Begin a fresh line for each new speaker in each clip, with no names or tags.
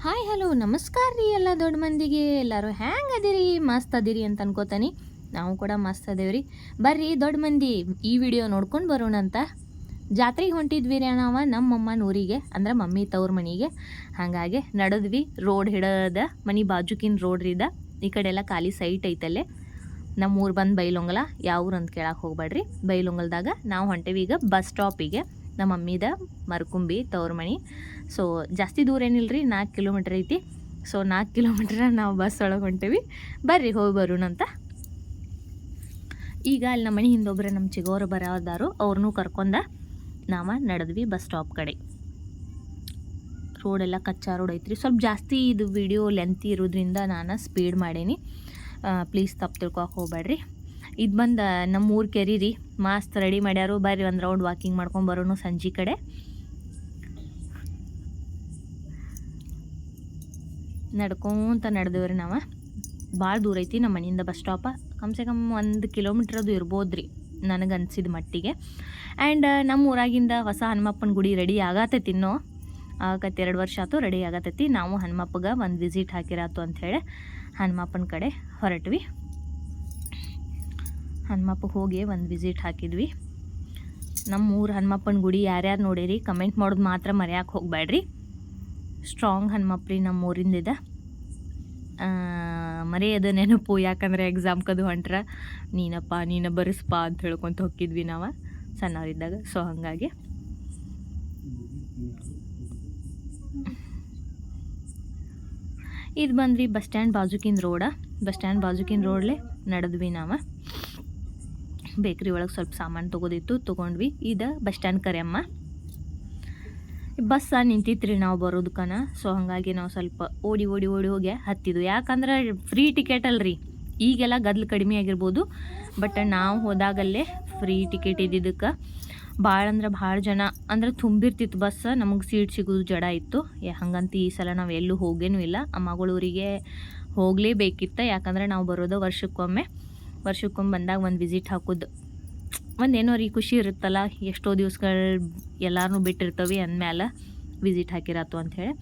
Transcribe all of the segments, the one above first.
Hi hello ನಮಸ್ಕಾರ ರೀ ಎಲ್ಲ ದೊಡ್ಡ ಮಂದಿಗೆ. ಎಲ್ಲರೂ ಹ್ಯಾಂಗೆ ಅದೀರಿ? ಮಸ್ತ್ ಅದೀರಿ ಅಂತ ಅನ್ಕೋತಾನೆ. ನಾವು ಕೂಡ ಮಸ್ತ್ ಅದೇವ್ರಿ. ಬರ್ರಿ ದೊಡ್ಡ ಮಂದಿ ಈ ವಿಡಿಯೋ ನೋಡ್ಕೊಂಡು ಬರೋಣ ಅಂತ. ಜಾತ್ರೆಗೆ ಹೊಂಟಿದ್ವಿ ರೀ ನಾವು ನಮ್ಮಮ್ಮನ ಊರಿಗೆ, ಅಂದ್ರೆ ಮಮ್ಮಿ ತವ್ರ ಮನೆಗೆ. ಹಾಗಾಗಿ ನಡೆದ್ವಿ. ರೋಡ್ ಹಿಡದ ಮನೆ ಬಾಜುಕಿನ ರೋಡ್ ರೀ. ಈ ಕಡೆ ಎಲ್ಲ ಖಾಲಿ ಸೈಟ್ ಐತಲ್ಲೇ. ನಮ್ಮ ಊರು ಬಂದು ಬೈಲೊಂಗಲ. ಯಾವ ಊರು ಅಂತ ಕೇಳಕ್ಕೆ ಹೋಗ್ಬೇಡ್ರಿ. ಬೈಲೊಂಗಲ್ದಾಗ ನಾವು ಹೊಂಟೇವಿ ಈಗ ಬಸ್ ಸ್ಟಾಪಿಗೆ. ನಮ್ಮ ಮಮ್ಮಿದ ಮರ್ಕುಂಬಿ ತವ್ರ ಮನೆ. ಸೊ ಜಾಸ್ತಿ ದೂರ ಏನಿಲ್ಲ ರೀ, 4 ಕಿಲೋಮೀಟ್ರ್ ಐತಿ. ಸೊ 4 ಕಿಲೋಮೀಟ್ರ ನಾವು ಬಸ್ ಒಳಗೆ ಹೊಂಟೇವಿ. ಬರ್ರಿ ಹೋಗಿ ಬರೋಣ ಅಂತ. ಈಗ ಅಲ್ಲಿ ನಮ್ಮ ಮನೆ ಹಿಂದೊಬ್ಬರು ನಮ್ಮ ಚಿಗೋರು ಬರೋದಾರು, ಅವ್ರನ್ನೂ ಕರ್ಕೊಂಡ ನಾವು ನಡೆದ್ವಿ ಬಸ್ ಸ್ಟಾಪ್ ಕಡೆ. ರೋಡೆಲ್ಲ ಕಚ್ಚಾ ರೋಡ್ ಐತ್ರಿ. ಸ್ವಲ್ಪ ಜಾಸ್ತಿ ಇದು ವಿಡಿಯೋ ಲೆಂತಿ ಇರೋದ್ರಿಂದ ನಾನು ಸ್ಪೀಡ್ ಮಾಡೀನಿ. ಪ್ಲೀಸ್ ತಪ್ಪು ತಿಳ್ಕೊಕ್ಕೆ ಹೋಗ್ಬೇಡ್ರಿ. ಇದು ಬಂದು ನಮ್ಮ ಊರು ಕೆರಿ ರೀ. ಮಸ್ತ್ ರೆಡಿ ಮಾಡ್ಯಾರು. ಬರ್ರಿ ಒಂದು ರೌಂಡ್ ವಾಕಿಂಗ್ ಮಾಡ್ಕೊಂಡು ಬರೋಣ ಸಂಜೆ ಕಡೆ. ನಡ್ಕೊಂತ ನಡೆದೇವ್ರಿ ನಾವು. ಭಾಳ ದೂರ ಐತಿ ನಮ್ಮ ಮನೆಯಿಂದ ಬಸ್ ಸ್ಟಾಪ. ಕಮ್ಸೆ ಕಮ್ 1 ಕಿಲೋಮೀಟ್ರ್ ಅದು ಇರ್ಬೋದು ರೀ ನನಗೆ ಅನಿಸಿದ ಮಟ್ಟಿಗೆ. ಆ್ಯಂಡ್ ನಮ್ಮ ಊರಾಗಿಂದ ಹೊಸ ಹನುಮಪ್ಪನ ಗುಡಿ ರೆಡಿ ಆಗತ್ತೈತಿ. ಇನ್ನೂ ಆಗತ್ತೆ, 2 ವರ್ಷ ಆಯ್ತು ರೆಡಿ ಆಗತ್ತೈತಿ. ನಾವು ಹನುಮಪ್ಪಗೆ ಒಂದು ವಿಸಿಟ್ ಹಾಕಿರಾತು ಅಂಥೇಳಿ ಹನುಮಪ್ಪನ ಕಡೆ ಹೊರಟ್ವಿ. ಹನುಮಪ್ಪಗೆ ಹೋಗಿ ಒಂದು ವಿಸಿಟ್ ಹಾಕಿದ್ವಿ. ನಮ್ಮ ಊರು ಹನುಮಪ್ಪನ ಗುಡಿ ಯಾರ್ಯಾರು ನೋಡಿರಿ ಕಮೆಂಟ್ ಮಾಡೋದು ಮಾತ್ರ ಮರೆಯೋಕೆ ಹೋಗಬೇಡ್ರಿ. ಸ್ಟ್ರಾಂಗ್ ಹನುಮಪ್ಪ ರೀ ನಮ್ಮ ಊರಿಂದಿದೆ. ಮರೆಯೋದು ನೆನಪು, ಯಾಕಂದರೆ ಎಕ್ಸಾಮ್ಕದು ಹೊಂಟ್ರೆ ನೀನು ಬರೆಸ್ಪಾ ಅಂತ ಹೇಳ್ಕೊತ ಹೋಗಿದ್ವಿ ನಾವು ಸಣ್ಣವರಿದ್ದಾಗ. ಸೊ ಹಾಗಾಗಿ ಇದು ಬಂದ್ರಿ ಬಸ್ ಸ್ಟ್ಯಾಂಡ್ ಬಾಜುಕಿನ ರೋಡ. ಬಸ್ ಸ್ಟ್ಯಾಂಡ್ ಬಾಜುಕಿನ ರೋಡ್ಲೆ ನಡೆದ್ವಿ ನಾವು. ಬೇಕ್ರಿ ಒಳಗೆ ಸ್ವಲ್ಪ ಸಾಮಾನು ತೊಗೋದಿತ್ತು, ತೊಗೊಂಡ್ವಿ. ಇದು ಬಸ್ ಸ್ಟ್ಯಾಂಡ್ ಕರೆಯಮ್ಮ. ಬಸ್ಸ ನಿಂತಿತ್ರಿ ನಾವು ಬರೋದಕ್ಕನ. ಸೊ ಹಾಗಾಗಿ ನಾವು ಸ್ವಲ್ಪ ಓಡಿ ಹೋಗಿ ಹತ್ತಿದ್ವು. ಯಾಕಂದ್ರೆ ಫ್ರೀ ಟಿಕೆಟ್ ಅಲ್ರಿ. ಈಗೆಲ್ಲ ಗದ್ಲು ಕಡಿಮೆ ಆಗಿರ್ಬೋದು, ಬಟ್ ನಾವು ಹೋದಾಗಲ್ಲೇ ಫ್ರೀ ಟಿಕೆಟ್ ಇದ್ದಿದ್ದಕ್ಕೆ ಭಾಳ ಜನ ಅಂದ್ರೆ ತುಂಬಿರ್ತಿತ್ತು ಬಸ್. ನಮಗೆ ಸೀಟ್ ಸಿಗೋದು ಜಡ ಇತ್ತು. ಹಂಗಂತ ಈ ಸಲ ನಾವು ಎಲ್ಲೂ ಹೋಗೇನೂ ಇಲ್ಲ. ಅಮ್ಮಗಳೂರಿಗೆ ಹೋಗಲೇಬೇಕಿತ್ತು. ಯಾಕಂದರೆ ನಾವು ಬರೋದು ವರ್ಷಕ್ಕೊಮ್ಮೆ ಬಂದಾಗ ಒಂದು ವಿಸಿಟ್ ಹಾಕೋದು ಒಂದೇನೋ ರೀ ಖುಷಿ ಇರುತ್ತಲ್ಲ. ಎಷ್ಟೋ ದಿವ್ಸಗಳು ಎಲ್ಲರೂ ಬಿಟ್ಟಿರ್ತವೆ ಅಂದಮೇಲೆ ವಿಸಿಟ್ ಹಾಕಿರತ್ತು ಅಂಥೇಳಿ.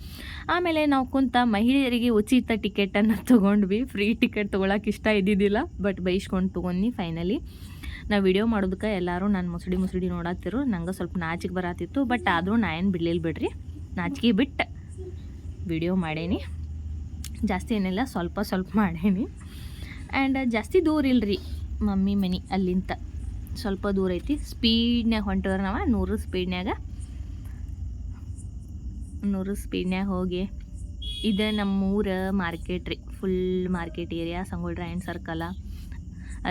ಆಮೇಲೆ ನಾವು ಕುಂತ ಮಹಿಳೆಯರಿಗೆ ಉಚಿತ ಟಿಕೆಟನ್ನು ತೊಗೊಂಡ್ವಿ. ಫ್ರೀ ಟಿಕೆಟ್ ತೊಗೊಳಕ್ಕೆ ಇಷ್ಟ ಇದ್ದಿದ್ದಿಲ್ಲ, ಬಟ್ ಬೈಸ್ಕೊಂಡು ತೊಗೊಂಡು ಫೈನಲಿ. ನಾವು ವಿಡಿಯೋ ಮಾಡೋದಕ್ಕೆ ಎಲ್ಲರೂ ನಾನು ಮುಸುಡಿ ನೋಡತ್ತಿರು. ನಂಗೆ ಸ್ವಲ್ಪ ನಾಚಿಕೆ ಬರತ್ತಿತ್ತು, ಬಟ್ ಆದರೂ ನಾ ಏನು ಬಿಡಲಿಲ್ಲ ಬಿಡ್ರಿ. ನಾಚಿಕೆ ಬಿಟ್ಟು ವಿಡಿಯೋ ಮಾಡೇನಿ. ಜಾಸ್ತಿ ಏನಿಲ್ಲ, ಸ್ವಲ್ಪ ಮಾಡೇನಿ. ಆ್ಯಂಡ್ ಜಾಸ್ತಿ ದೂರ ಇಲ್ಲರಿ ಮಮ್ಮಿ ಮನೆ ಅಲ್ಲಿಂದ. ಸ್ವಲ್ಪ ದೂರ ಐತಿ. ಸ್ಪೀಡ್ನಾಗ ಹೊಂಟವ್ರೆ ನಾವು 100 ಸ್ಪೀಡ್ನ್ಯಾಗ ಹೋಗಿ. ಇದು ನಮ್ಮೂರ ಮಾರ್ಕೆಟ್ ರೀ. Full market area. Sangolli Rayanna circle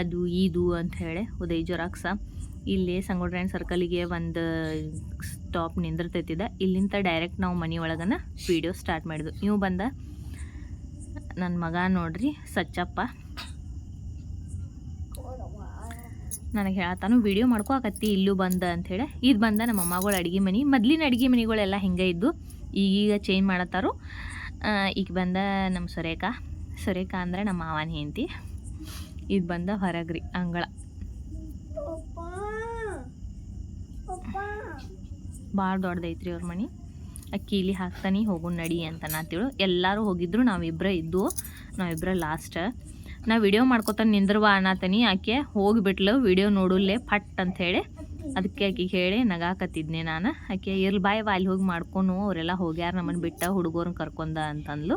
ಅದು ಇದು ಅಂಥೇಳಿ ಉದಯ್ ಜೆರಾಕ್ಸ. ಇಲ್ಲಿ ಸಂಗೊಳ್ಳಿ ರಾಯಣ್ಣ ಸರ್ಕಲಿಗೆ ಒಂದು ಸ್ಟಾಪ್ ನಿಂದಿರ್ತೈತಿದೆ. ಇಲ್ಲಿಂದ ಡೈರೆಕ್ಟ್ ನಾವು ಮನೆ ಒಳಗನ ವಿಡಿಯೋ ಸ್ಟಾರ್ಟ್ ಮಾಡಿದ್ವಿ. ನೀವು ಬಂದ ನನ್ನ ಮಗ ನೋಡ್ರಿ ಸಚ್ಚಪ್ಪ ನನಗೆ ಹೇಳ್ತಾನು ವಿಡಿಯೋ ಮಾಡ್ಕೋಕತ್ತಿ ಇಲ್ಲೂ ಬಂದ ಅಂಥೇಳಿ. ಇದು ಬಂದ ನಮ್ಮ ಅಮ್ಮಗಳು ಅಡುಗೆ ಮನೆ. ಮೊದಲಿನ ಅಡುಗೆ ಮನೆಗಳೆಲ್ಲ ಹಿಂಗೆ ಇದ್ದು, ಈಗೀಗ ಚೇಂಜ್ ಮಾಡತ್ತಾರು. ಈಗ ಬಂದ ನಮ್ಮ ಸುರೇಖಾ ಅಂದರೆ ನಮ್ಮ ಮಾವನ ಹೆಂಡತಿ. ಇದು ಬಂದ ಹೊರಗ್ರಿ ಅಂಗಳ. ಭಾಳ ದೊಡ್ಡದೈತ್ರಿ ಅವ್ರ ಮನೆ. ಅಕ್ಕಿಲಿ ಹಾಕ್ತಾನೆ ಹೋಗು ನಡಿ ಅಂತ ನಾತಿಳು. ಎಲ್ಲರೂ ಹೋಗಿದ್ರು, ನಾವಿಬ್ಬರೇ ಲಾಸ್ಟ್. ನಾ ವಿಡಿಯೋ ಮಾಡ್ಕೊತಾನೆ ನಿಂದ್ರವ ಅನ್ನತಾನೆ. ಆಕೆ ಹೋಗಿಬಿಟ್ಲು ವಿಡಿಯೋ ನೋಡಲ್ಲೇ ಫಟ್ ಅಂಥೇಳಿ. ಅದಕ್ಕೆ ಆಕೆಗೆ ಹೇಳಿ ನಗಾಕತ್ತಿದ್ನೆ ನಾನು. ಆಕೆ ಇರ್ಲಿ ಬಾಯ್ ಅಲ್ಲಿ ಹೋಗಿ ಮಾಡ್ಕೊನು, ಅವರೆಲ್ಲ ಹೋಗ್ಯಾರ ನಮ್ಮನ್ನು ಬಿಟ್ಟ ಹುಡುಗರನ್ನ ಕರ್ಕೊಂಡ ಅಂತಂದ್ಲು.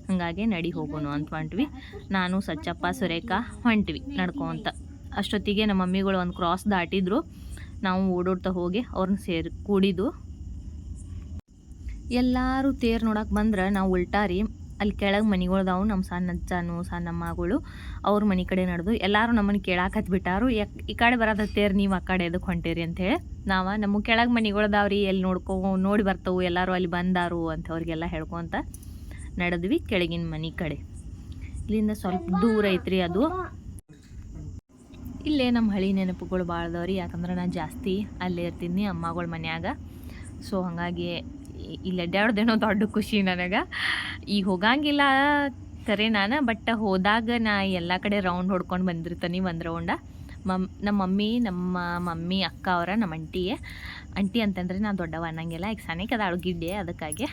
ಹಾಗಾಗಿ ನಡಿ ಹೋಗೋನು ಅಂತ ಹೊಂಟ್ವಿ. ನಾನು ಸಚ್ಚಪ್ಪ ಸುರೇಖಾ ಹೊಂಟ್ವಿ ನಡ್ಕೊಂತ. ಅಷ್ಟೊತ್ತಿಗೆ ನಮ್ಮ ಮಮ್ಮಿಗಳು ಒಂದು ಕ್ರಾಸ್ ದಾಟಿದ್ರು. ನಾವು ಓಡೋಡ್ತಾ ಹೋಗಿ ಅವ್ರನ್ನ ಕೂಡಿದ್ದು. ಎಲ್ಲರೂ ತೇರು ನೋಡಕ್ಕೆ ಬಂದ್ರೆ ನಾವು ಉಲ್ಟಾರಿ ಅಲ್ಲಿ ಕೆಳಗೆ ಮನೆಗಳ್ದಾವು. ನಮ್ಮ ಸಣ್ಣಮ್ಮಗಳು ಅವ್ರ ಮನೆ ಕಡೆ ನಡೆದು ಎಲ್ಲರೂ ನಮ್ಮನ್ನು ಕೇಳಾಕತ್ಬಿಟ್ಟಾರು. ಈ ಕಡೆ ಬರೋದ ತೇರು ನೀವು ಆ ಕಡೆ ಎದಕ್ಕೆ ಹೊಂಟೀರಿ ಅಂಥೇಳಿ. ನಮ್ಮ ಕೆಳಗೆ ಮನೆಗಳ್ದಾವ್ರಿ, ಎಲ್ಲಿ ನೋಡಿ ಬರ್ತವು ಎಲ್ಲರೂ ಅಲ್ಲಿ ಬಂದಾರು ಅಂತ ಅವ್ರಿಗೆಲ್ಲ ಹೇಳ್ಕೊತ ನಡೆದ್ವಿ ಕೆಳಗಿನ ಮನೆ ಕಡೆ. ಇಲ್ಲಿಂದ ಸ್ವಲ್ಪ ದೂರ ಐತ್ರಿ ಅದು. ಇಲ್ಲೇ ನಮ್ಮ ಹಳಿ ನೆನಪುಗಳು ಭಾಳ ಅದಾವ್ರಿ. ಯಾಕಂದ್ರೆ ನಾನು ಜಾಸ್ತಿ ಅಲ್ಲೇ ಇರ್ತೀನಿ ಅಮ್ಮಗಳ ಮನ್ಯಾಗ. ಸೊ ಹಾಗಾಗಿ ಇಲ್ಲಿ ಅಡ್ಡಾಡೋದೇನೋ ದೊಡ್ಡ ಖುಷಿ ನನಗೆ. ಈಗ ಹೋಗಂಗಿಲ್ಲ ಕರೆ ನಾನು, ಬಟ್ ಹೋದಾಗ ನಾ ಎಲ್ಲ ಕಡೆ ರೌಂಡ್ ಹೊಡ್ಕೊಂಡು ಬಂದಿರ್ತೀನಿ 1 ರೌಂಡ. ನಮ್ಮ ಮಮ್ಮಿ ಅಕ್ಕ ಅವರ ನಮ್ಮ ಅಂಟಿ ಅಂತಂದರೆ ನಾನು ದೊಡ್ಡವ ಅನ್ನಂಗಿಲ್ಲ ಈಗ ಸನೇಕ ಅದಾಳು ಗಿಡ್ಡೆ ಅದಕ್ಕಾಗಿ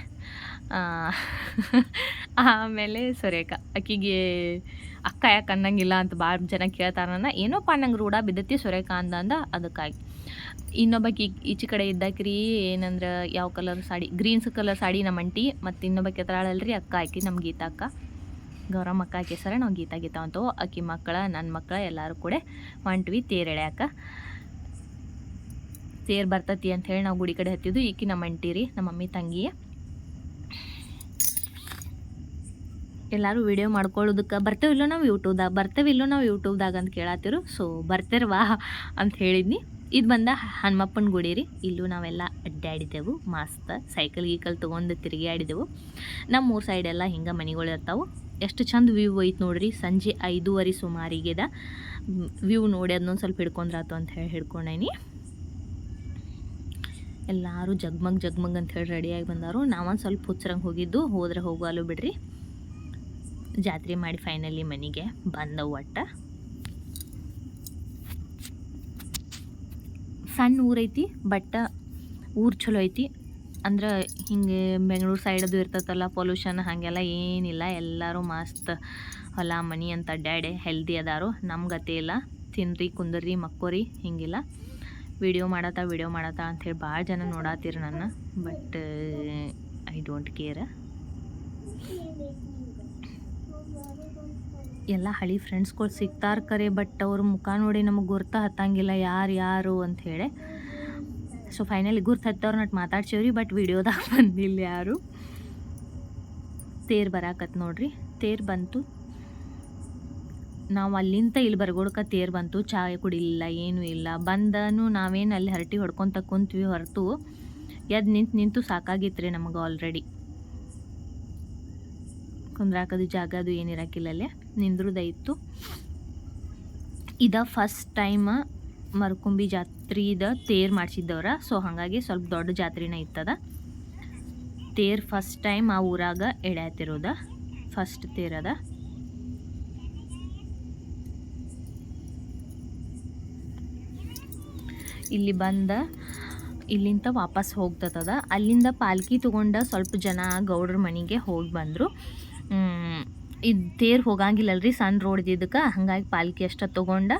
ಆಮೇಲೆ ಸುರೇಖ ಆಕಿಗೆ ಅಕ್ಕ ಯಾಕೆ ಅನ್ನಂಗಿಲ್ಲ ಅಂತ ಭಾಳ ಜನ ಕೇಳ್ತಾರನ್ನ ಏನೋಪ್ಪ ಅನ್ನಂಗೆ ರೂಢ ಬಿದ್ದತಿ ಸುರೇಖ ಅಂದ ಅದಕ್ಕಾಗಿ ಇನ್ನೊಬ್ಬಕ್ಕೆ ಈಚೆ ಕಡೆ ಇದ್ದಾಕ್ರಿ ಏನಂದ್ರೆ ಯಾವ colour sari greens colour sari ನಮ್ಮ ಅಂಟಿ ಮತ್ತು ಇನ್ನೊಬ್ಬಕ್ಕೆ ಎತ್ತರಾಳಲ್ರಿ ಅಕ್ಕ ಆಕಿ ನಮ್ಮ ಗೀತಾ ಅಕ್ಕ ಗೌರಮ್ಮ ಅಕ್ಕ ಆಕಿ ಹೆಸರ ನಾವು ಗೀತಾ ಅಂತವು ಆಕಿ ಮಕ್ಕಳ ನನ್ನ ಮಕ್ಕಳ ಎಲ್ಲರೂ ಕೂಡ ಹೊಂಟ್ವಿ ತೇರು ಎಳ್ಯಾಕ ತೇರು ಬರ್ತತಿ ಅಂತ ಹೇಳಿ ನಾವು ಗುಡಿ ಕಡೆ ಹತ್ತಿದ್ದು ಈಕಿ ನಮ್ಮ ಅಂಟಿ ರೀ ನಮ್ಮ ಮಮ್ಮಿ ತಂಗಿ ಎಲ್ಲರೂ ವಿಡಿಯೋ ಮಾಡ್ಕೊಳ್ಳೋದಕ್ಕೆ ಬರ್ತೇವಿಲ್ಲೋ ನಾವು ಯೂಟ್ಯೂಬ್ದಾಗ ಅಂತ ಕೇಳತ್ತಿರು ಸೊ ಬರ್ತಿರ್ವಾ ಅಂತ ಹೇಳಿದ್ನಿ ಇದು ಬಂದ ಹನುಮಪ್ಪನ ಗುಡಿ ರೀ ಇಲ್ಲೂ ನಾವೆಲ್ಲ ಅಡ್ಡಾಡಿದೆವು ಮಸ್ತ್ ಸೈಕಲ್ ತೊಗೊಂಡು ತಿರುಗಾಡಿದೆವು ನಮ್ಮ ಮೂರು ಸೈಡೆಲ್ಲ ಹಿಂಗೆ ಮನೆಗಳು ಇರ್ತಾವೆ ಎಷ್ಟು ಚಂದ ವ್ಯೂ ಐತೆ ನೋಡ್ರಿ ಸಂಜೆ 5:30 ಸುಮಾರಿಗೆದ ವ್ಯೂ ನೋಡಿ ಅದನ್ನೊಂದು ಸ್ವಲ್ಪ ಹಿಡ್ಕೊಂಡ್ರಾತು ಅಂತ ಹೇಳಿ ಹಿಡ್ಕೊಂಡೇನಿ ಎಲ್ಲರೂ ಜಗ್ಮಗ್ ಅಂತ ಹೇಳಿ ರೆಡಿಯಾಗಿ ಬಂದವರು ನಾವೊಂದು ಸ್ವಲ್ಪ ಹುಚ್ಚರಂಗೆ ಹೋಗಿದ್ದು ಹೋದ್ರೆ ಹೋಗಲು ಬಿಡ್ರಿ ಜಾತ್ರೆ ಮಾಡಿ ಫೈನಲಿ ಮನೆಗೆ ಬಂದವು ಒಟ್ಟ ಸಣ್ಣ ಊರೈತಿ ಬಟ್ ಊರು ಚಲೋ ಐತಿ ಅಂದ್ರೆ ಹಿಂಗೆ ಬೆಂಗಳೂರು ಸೈಡದು ಇರ್ತೈತಲ್ಲ ಪೊಲ್ಯೂಷನ್ ಹಾಗೆಲ್ಲ ಏನಿಲ್ಲ ಎಲ್ಲರೂ ಮಸ್ತ್ ಹೊಲ ಮನೆ ಅಂತ ಅಡ್ಡಾಡಿ ಹೆಲ್ದಿ ಅದಾರು ನಮ್ಮ ಗತಿ ಇಲ್ಲ ತಿನ್ರಿ ಕುಂದರ್ರಿ ಮಕ್ಕೋರಿ ಹಿಂಗಿಲ್ಲ ವಿಡಿಯೋ ಮಾಡತ್ತಾ ಅಂಥೇಳಿ ಭಾಳ ಜನ ನೋಡತ್ತೀರಿ ನನ್ನ ಬಟ್ ಐ ಡೋಂಟ್ ಕೇರ್ ಎಲ್ಲ ಹಳಿ ಫ್ರೆಂಡ್ಸ್ಗಳು ಸಿಗ್ತಾರೆ ಕರೆ ಬಟ್ ಅವ್ರ ಮುಖ ನೋಡಿ ನಮಗೆ ಗುರ್ತ ಹತ್ತಂಗಿಲ್ಲ ಯಾರು ಅಂಥೇಳಿ ಸೊ ಫೈನಲಿ ಗುರ್ತು ಹತ್ತವ್ರು ನಟ್ಟು ಮಾತಾಡ್ಸೇವ್ರಿ ಬಟ್ ವಿಡಿಯೋದಾಗ ಬಂದಿಲ್ಲ ಯಾರು ತೇರು ಬರಾಕತ್ ನೋಡ್ರಿ ತೇರು ಬಂತು ನಾವು ಅಲ್ಲಿಂದ ಇಲ್ಲಿ ಬರ್ಗೋಡ್ಕ ತೇರು ಬಂತು ಚಾಯ್ ಕುಡಿಲಿಲ್ಲ ಏನೂ ಇಲ್ಲ ಬಂದನು ನಾವೇನು ಅಲ್ಲಿ ಹರಟಿ ಹೊಡ್ಕೊತ ಕುಂತ್ವಿ ಹೊರತು ಎದ್ದು ನಿಂತು ಸಾಕಾಗಿತ್ತು ನಮಗೆ ಆಲ್ರೆಡಿ ಕುಂದ್ರಾಕದು ಜಾಗ ಅದು ಏನಿರಾಕಿಲ್ಲ ಅಲ್ಲೇ ನಿಂದ್ರದೈತು ಇದ ಫಸ್ಟ್ ಟೈಮ್ ಮರ್ಕುಂಬಿ ಜಾತ್ರೆದ ತೇರು ಮಾಡಿಸಿದ್ದವ್ರ ಸೊ ಹಾಗಾಗಿ ಸ್ವಲ್ಪ ದೊಡ್ಡ ಜಾತ್ರೆನ ಇತ್ತದ ತೇರು ಫಸ್ಟ್ ಟೈಮ್ ಆ ಊರಾಗ ಎಳ್ಯಾತಿರೋದ ಫಸ್ಟ್ ತೇರದ ಇಲ್ಲಿ ಬಂದ ಇಲ್ಲಿಂದ ವಾಪಸ್ ಹೋಗ್ತದ ಅಲ್ಲಿಂದ ಪಾಲ್ಕಿ ತೊಗೊಂಡ ಸ್ವಲ್ಪ ಜನ ಗೌಡ್ರ ಮನೆಗೆ ಹೋಗಿ ಬಂದರು ಇದು ತೇರು ಹೋಗಂಗಿಲ್ಲಲ್ರಿ ಸಣ್ಣ ರೋಡ್ ಇದ್ದಕ್ಕೆ ಹಾಗಾಗಿ ಪಾಲ್ಕಿ ಅಷ್ಟ ತೊಗೊಂಡು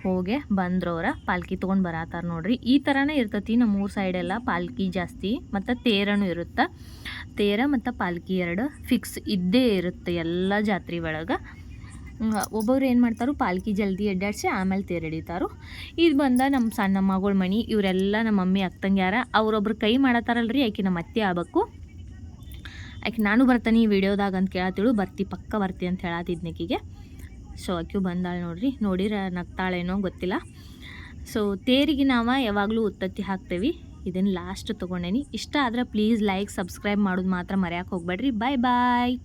ಹೋಗಿ ಬಂದ್ರವ್ರ ಪಾಲ್ಕಿ ತೊಗೊಂಡು ಬರತ್ತಾರ ನೋಡ್ರಿ ಈ ಥರನೇ ಇರ್ತೈತಿ ನಮ್ಮ ಊರ ಸೈಡೆಲ್ಲ ಪಾಲ್ಕಿ ಜಾಸ್ತಿ ಮತ್ತು ತೇರನೂ ಇರುತ್ತೆ ತೇರ ಮತ್ತು ಪಾಲ್ಕಿ ಎರಡು ಫಿಕ್ಸ್ ಇದ್ದೇ ಇರುತ್ತೆ ಎಲ್ಲ ಜಾತ್ರೆ ಒಳಗೆ ಒಬ್ಬೊಬ್ರು ಏನು ಮಾಡ್ತಾರೋ ಪಾಲ್ಕಿ ಜಲ್ದಿ ಅಡ್ಡಾಡಿಸಿ ಆಮೇಲೆ ತೇರು ಎಳಿತಾರೋ ಇದು ಬಂದ ನಮ್ಮ ಸಣ್ಣ ಮಗಳ ಮನೆ ಇವರೆಲ್ಲ ನಮ್ಮ ಮಮ್ಮಿ ಅಕ್ಕಂಗ್ಯಾರ ಅವ್ರೊಬ್ರು ಕೈ ಮಾಡತ್ತಾರಲ್ರಿ ಆಕೆ ನಮ್ಮ ಅತ್ತೆ ಆಗ್ಬೇಕು ಆಕೆ ನಾನು ಬರ್ತಾನೆ ಈ ವಿಡಿಯೋದಾಗ ಅಂತ ಕೇಳತ್ತಿಳು ಪಕ್ಕ ಬರ್ತಿ ಅಂತ ಹೇಳತ್ತಿದ್ನಕಿಗೆ ಸೊ ಆಕೆ ಬಂದಾಳೆ ನೋಡಿರ ನಗ್ತಾಳೇನೋ ಗೊತ್ತಿಲ್ಲ ಸೊ ತೇರಿಗೆ ನಾವು ಯಾವಾಗಲೂ ಉತ್ತತ್ತಿ ಹಾಕ್ತೇವೆ ಇದನ್ನು ಲಾಸ್ಟ್ ತೊಗೊಂಡೇನಿ ಇಷ್ಟ ಆದ್ರೆ ಪ್ಲೀಸ್ ಲೈಕ್ ಸಬ್ಸ್ಕ್ರೈಬ್ ಮಾಡೋದು ಮಾತ್ರ ಮರೆಯೋಕೆ ಹೋಗ್ಬೇಡ್ರಿ ಬಾಯ್